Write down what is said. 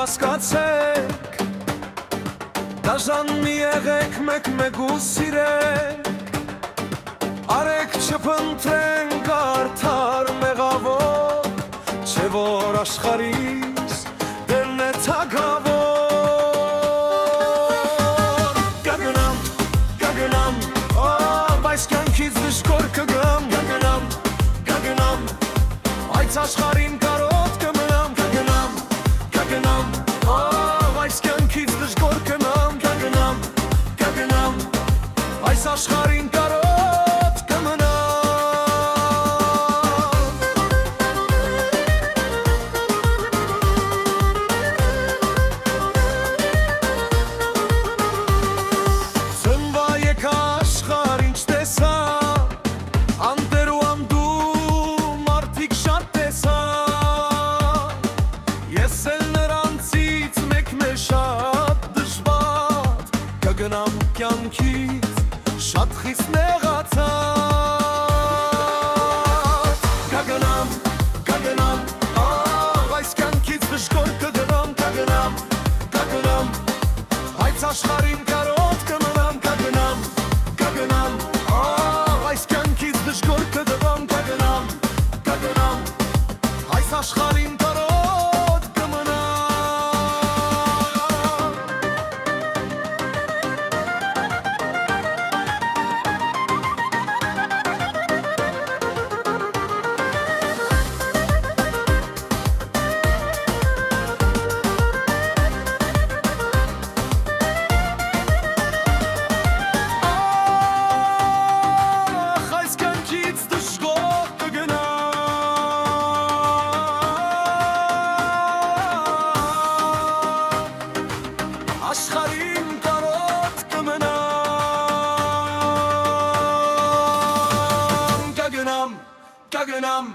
հասկացեք, դաժան մի եղեք մեկ ու սիրեք, արեք չփնտրենք արդար մեղավոր, չէ որ աշխարհիս դերն է թագավոր։ Կգնամ, բայց կյանքից դժգոհ կգամ, կգնամ, այս աշխարհին կարոտ կմնամ, կգնամ, այս կյանքից դժգոհ կգամ, կգնամ, այս աշխարհին կարոտ կմնամ։ Ծնվա եկա աշխարհ ինչ տեսա, անտեր ու անդու մարդիկ շատ տեսա, ես էլ նրանցից մեկն է շատ դժվար, կգնամ կյանքից շատ խիստ նեղացած, կգնամ, այս կյանքից դժգոհ կգամ, կգնամ, այս աշխարհին կարոտ կմնամ, կգնամ, այս կյանքից դժգոհ կգամ, կգնամ, այս աշխարհին կարոտ կմնամ։ Աշխարհին կարոտ կմնամ, կգնամ,